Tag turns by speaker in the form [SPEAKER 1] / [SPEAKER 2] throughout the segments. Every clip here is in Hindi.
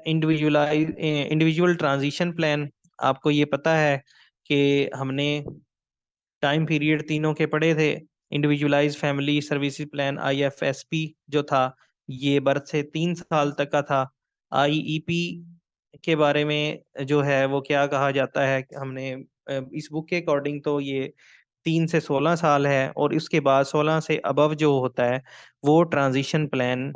[SPEAKER 1] Individual transition plan. आपको ये पता है कि हमने टाइम पीरियड तीनों के पढ़े थे। Individualise family services plan IFSP जो था, ये बर्थ से 3 साल तक का था। IEP के बारे में जो है वो क्या कहा जाता है, हमने इस बुक के अकॉर्डिंग तो ये 3 से 16 साल है, और उसके बाद 16 से अबव जो होता है वो ट्रांजिशन प्लान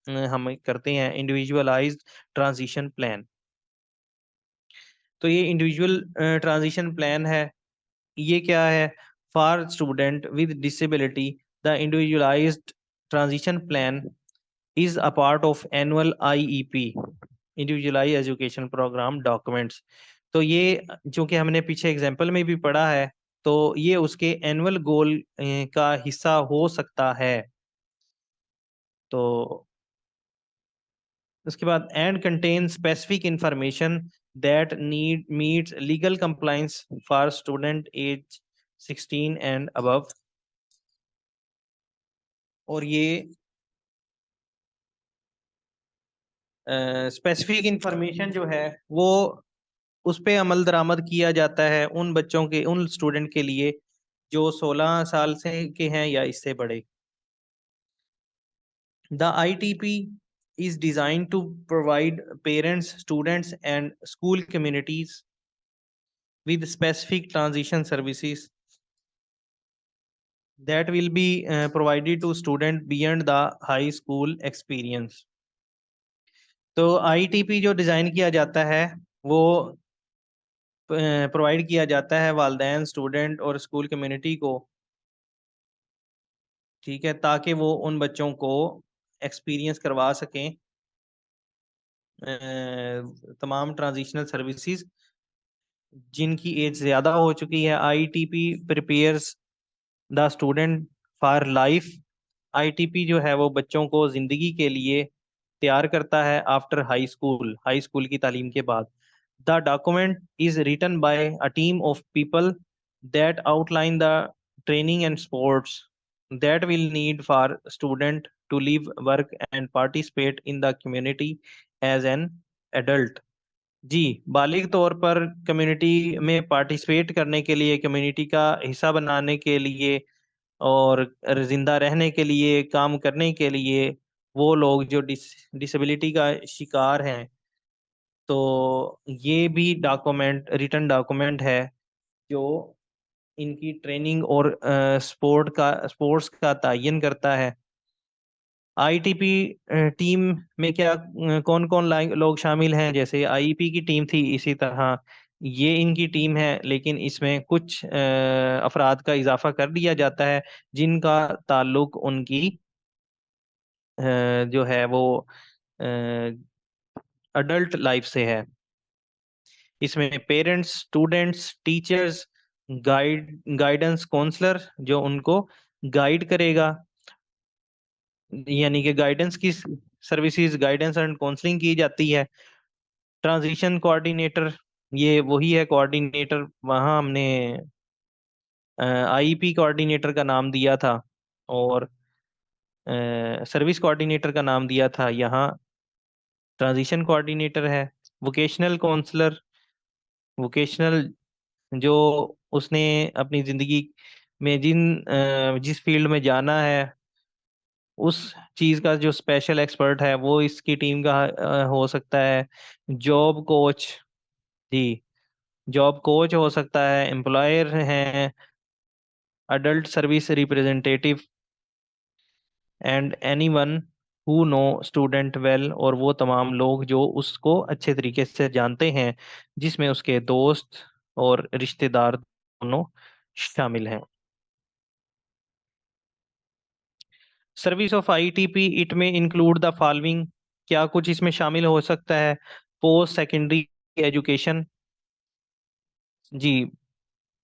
[SPEAKER 1] हम करते हैं, इंडिविजुअलाइज्ड ट्रांजिशन प्लान। तो ये इंडिविजुअल ट्रांजिशन प्लान है। ये क्या है? For student with disability the individualised transition plan is a part of annual IEP, individualise education programme documents. तो ये जो कि हमने पीछे एग्जांपल में भी पढ़ा है, तो ये उसके एनुअल गोल का हिस्सा हो सकता है। तो उसके बाद and contain specific information that need meets legal compliance for student age 16 and above. और ये स्पेसिफिक इंफॉर्मेशन जो है वो उस पे अमल दरामद किया जाता है उन बच्चों के, उन स्टूडेंट के लिए जो 16 साल से के हैं या इससे बड़े। The ITP is designed to provide parents, students, and school communities with specific transition services that will be provided to student beyond the high school experience। तो ITP जो डिज़ाइन किया जाता है वो प्रोवाइड किया जाता है वालिदैन, स्टूडेंट और स्कूल कम्युनिटी को, ठीक है, ताकि वो उन बच्चों को एक्सपीरियंस करवा सकें तमाम ट्रांजिशनल सर्विसेज जिनकी एज ज़्यादा हो चुकी है। ITP prepares the student for life. ITP जो है वो बच्चों को ज़िंदगी के लिए तैयार करता है आफ्टर हाई स्कूल की तालीम के बाद। The document is written by a team of people that outline the training and sports that will need for student to live, work and participate in the community as an adult. जी, बालिग तौर पर कम्युनिटी में पार्टिसिपेट करने के लिए, कम्युनिटी का हिस्सा बनाने के लिए और जिंदा रहने के लिए, काम करने के लिए, वो लोग जो डिसेबिलिटी का शिकार हैं, तो ये भी डॉक्यूमेंट, रिटन डॉक्यूमेंट है जो इनकी ट्रेनिंग और स्पोर्ट्स का तयन करता है। ITP टीम में क्या कौन कौन लोग शामिल हैं? जैसे IEP की टीम थी, इसी तरह ये इनकी टीम है, लेकिन इसमें कुछ अफराद का इजाफा कर दिया जाता है जिनका ताल्लुक उनकी जो है वो अडल्ट लाइफ से है। इसमें parents, students, teachers, guidance counsellor जो उनको गाइड करेगा, यानी कि गाइडेंस की सर्विसेज, गाइडेंस एंड काउंसलिंग की जाती है। ट्रांजिशन कोऑर्डिनेटर, ये वही है कोऑर्डिनेटर, वहाँ हमने IEP कोऑर्डिनेटर का नाम दिया था और सर्विस कोऑर्डिनेटर का नाम दिया था, यहाँ ट्रांजिशन कोऑर्डिनेटर है। वोकेशनल काउंसलर, वोकेशनल जो उसने अपनी ज़िंदगी में जिस फील्ड में जाना है, उस चीज़ का जो स्पेशल एक्सपर्ट है वो इसकी टीम का हो सकता है। जॉब कोच, जी, जॉब कोच हो सकता है। एम्प्लॉयर हैं adult service representative and anyone who know student well, और वो तमाम लोग जो उसको अच्छे तरीके से जानते हैं, जिसमें उसके दोस्त और रिश्तेदार दोनों शामिल हैं। सर्विस ऑफ ITP इट में इंक्लूड द फॉलोइंग, क्या कुछ इसमें शामिल हो सकता है? पोस्ट सेकेंडरी एजुकेशन, जी,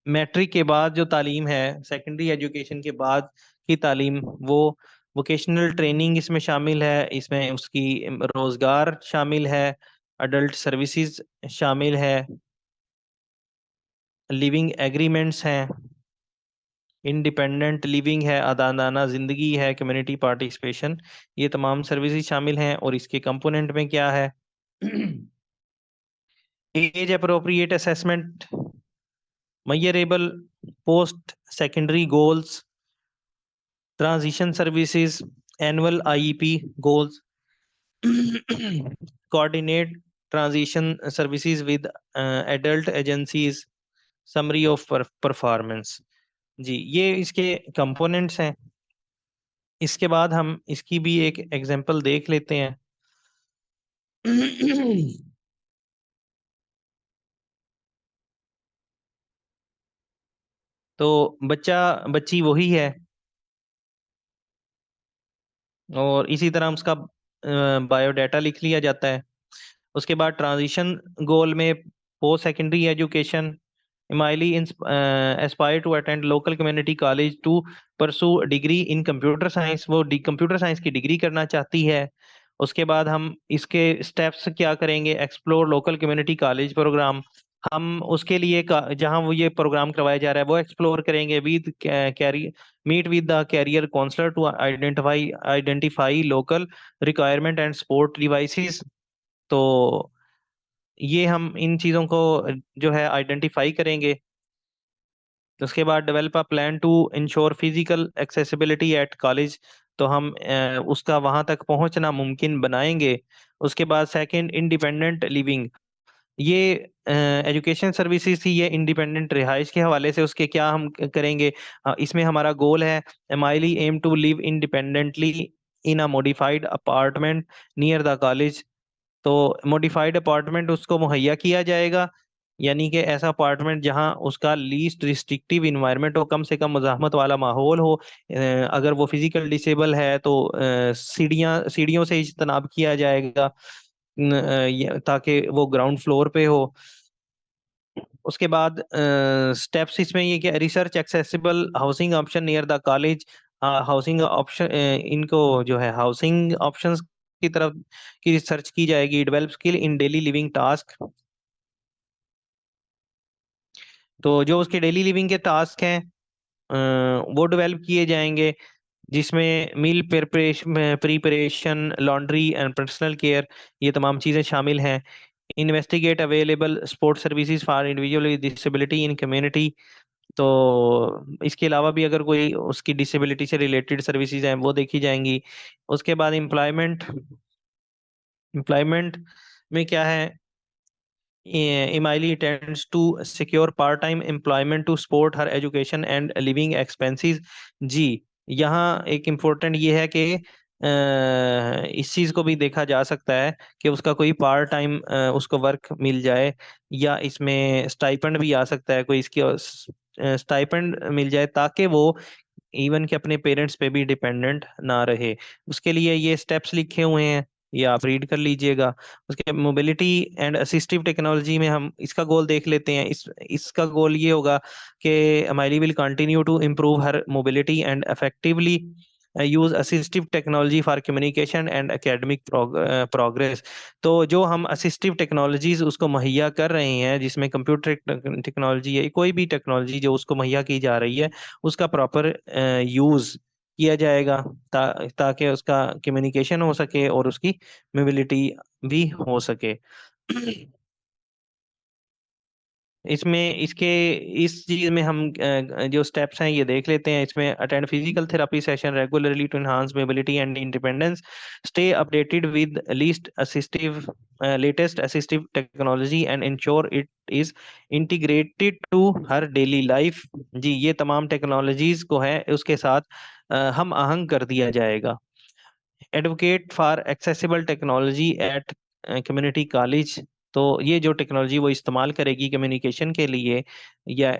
[SPEAKER 1] मैट्रिक के बाद जो तालीम है, सेकेंडरी एजुकेशन के बाद की तालीम, वो वोकेशनल ट्रेनिंग इसमें शामिल है, इसमें उसकी रोजगार शामिल है, अडल्ट सर्विसेज शामिल है, लिविंग एग्रीमेंट्स हैं, इंडिपेंडेंट लिविंग है, आज़ादाना ज़िंदगी है, कम्युनिटी पार्टिसिपेशन, ये तमाम सर्विसेज शामिल हैं। और इसके कंपोनेंट में क्या है? Age appropriate assessment, measurable post secondary goals, transition services, annual IEP goals, coordinate transition services with adult agencies, summary of performance। जी, ये इसके कंपोनेंट्स हैं। इसके बाद हम इसकी भी एक एग्जांपल देख लेते हैं। तो बच्चा बच्ची वही है, और इसी तरह उसका बायोडाटा लिख लिया जाता है। उसके बाद ट्रांजिशन गोल में post secondary education, Emily aspire to attend local community college to pursue degree in computer science, वो कंप्यूटर साइंस की डिग्री करना चाहती है। उसके बाद हम इसके स्टेप्स क्या करेंगे, explore local community college programme, हम उसके लिए जहां वो ये प्रोग्राम करवाया जा रहा है वो एक्सप्लोर करेंगे with Carrie, meet with the career counsellor to identify local requirement and support devices. तो ये हम इन चीज़ों को जो है आइडेंटिफाई करेंगे। तो उसके बाद develop a plan to ensure physical accessibility at college, तो हम उसका वहां तक पहुंचना मुमकिन बनाएंगे। उसके बाद सेकंड, इंडिपेंडेंट लिविंग, ये एजुकेशन सर्विसेज थी, ये इंडिपेंडेंट रिहाइश के हवाले से उसके क्या हम करेंगे। इसमें हमारा गोल है, Emily aim to live independently in a modified apartment near the college. तो मॉडिफाइड अपार्टमेंट उसको मुहैया किया जाएगा, यानी कि ऐसा अपार्टमेंट जहां उसका लीस्ट रिस्ट्रिक्टिव इन्वायरमेंट हो, कम से कम मुज़ाहमत वाला माहौल हो। अगर वो फिजिकल डिसेबल है तो सीढ़ियों से इज्तनाब किया जाएगा, ताकि वो ग्राउंड फ्लोर पे हो। उसके बाद स्टेप्स इसमें ये कि research accessible housing option near the college, housing option, इनको जो है हाउसिंग ऑप्शंस की तरफ की रिसर्च की जाएगी। Develop skill in daily living task, तो जो उसके डेली लिविंग के टास्क हैं वो डेवलप किए जाएंगे, जिसमें meal preparation, laundry and personal care, ये तमाम चीज़ें शामिल हैं। Investigate available support services for individual with disability in community, तो इसके अलावा भी अगर कोई उसकी डिसेबिलिटी से रिलेटेड सर्विसेज हैं वो देखी जाएंगी। उसके बाद एम्प्लॉयमेंट, एम्प्लॉयमेंट में क्या है, Emily intends to secure part-time employment to support her education and living expenses। जी, यहाँ एक इम्पोर्टेंट ये है कि इस चीज़ को भी देखा जा सकता है कि उसका कोई पार्ट टाइम उसको वर्क मिल जाए, या इसमें स्टाइपेंड भी आ सकता है, कोई इसकी स्टाइपेंड मिल जाए ताकि वो इवन कि अपने पेरेंट्स पे भी डिपेंडेंट ना रहे। उसके लिए ये स्टेप्स लिखे हुए हैं, ये आप रीड कर लीजिएगा। उसके मोबिलिटी एंड असिस्टिव टेक्नोलॉजी में हम इसका गोल देख लेते हैं। इसका गोल ये होगा कि Miley will continue to improve her mobility and effectively use assistive technology for communication and academic progress. तो जो हम असिस्टिव टेक्नोलॉजीज उसको मुहैया कर रहे हैं, जिसमें कंप्यूटर टेक्नोलॉजी है, कोई भी टेक्नोलॉजी जो उसको मुहैया की जा रही है, उसका प्रॉपर यूज किया जाएगा, ताकि उसका कम्युनिकेशन हो सके और उसकी मोबिलिटी भी हो सके। इसमें इसके इस चीज में हम जो स्टेप्स हैं ये देख लेते हैं। इसमें attend physical therapy session regularly to enhance mobility and independence, stay updated with latest assistive technology and ensure it is integrated to her daily life. जी, ये तमाम टेक्नोलॉजीज को है उसके साथ हम आहंग कर दिया जाएगा। Advocate for accessible technology at community college, तो ये जो टेक्नोलॉजी वो इस्तेमाल करेगी कम्युनिकेशन के लिए या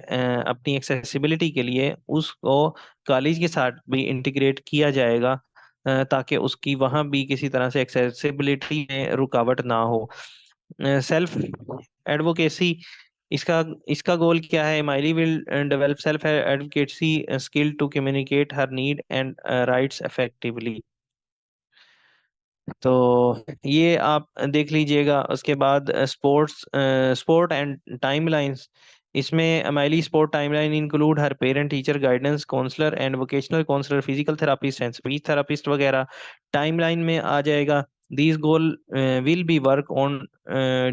[SPEAKER 1] अपनी एक्सेसिबिलिटी के लिए, उसको कॉलेज के साथ भी इंटीग्रेट किया जाएगा, ताकि उसकी वहाँ भी किसी तरह से एक्सेसिबिलिटी में रुकावट ना हो। सेल्फ एडवोकेसी, इसका इसका गोल क्या है, Miley will develop self advocacy skill to communicate her need and rights effectively. तो ये आप देख लीजिएगा। उसके बाद स्पोर्ट एंड टाइमलाइंस, इसमें Miley support timeline include her parent teacher guidance counsellor and vocational counsellor, physical therapist and speech therapist वगैरह टाइमलाइन में आ जाएगा। These goal will be work on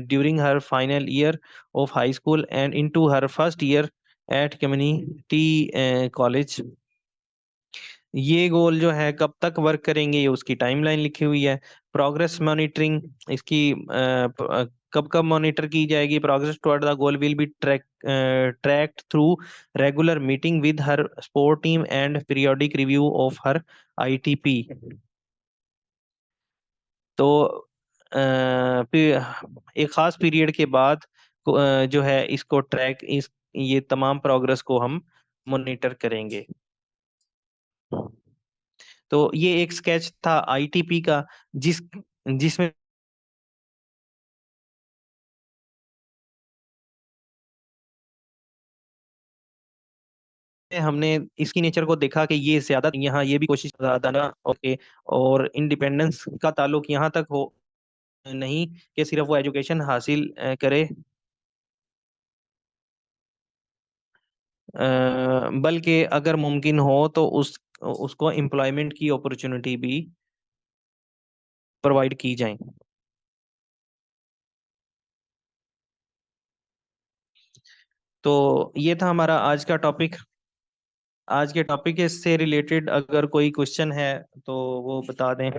[SPEAKER 1] during her final year of high school and into her first year at community college. ये गोल जो है कब तक वर्क करेंगे, ये उसकी टाइमलाइन लिखी हुई है। प्रोग्रेस मॉनिटरिंग, इसकी कब कब मॉनिटर की जाएगी। Progress toward the goal will be tracked through regular meeting with her sport team and periodic review of her ITP. तो एक खास पीरियड के बाद जो है इसको ये तमाम प्रोग्रेस को हम मॉनिटर करेंगे। तो ये एक स्केच था आईटीपी का, जिसमें हमने इसकी नेचर को देखा कि ये ज्यादा यहाँ ये भी कोशिश ज्यादा ना ओके, और इंडिपेंडेंस का ताल्लुक यहाँ तक हो नहीं कि सिर्फ वो एजुकेशन हासिल करे, बल्कि अगर मुमकिन हो तो उसको एम्प्लॉयमेंट की अपॉर्चुनिटी भी प्रोवाइड की जाए। तो ये था हमारा आज का टॉपिक। आज के टॉपिक से रिलेटेड अगर कोई क्वेश्चन है तो वो बता दें।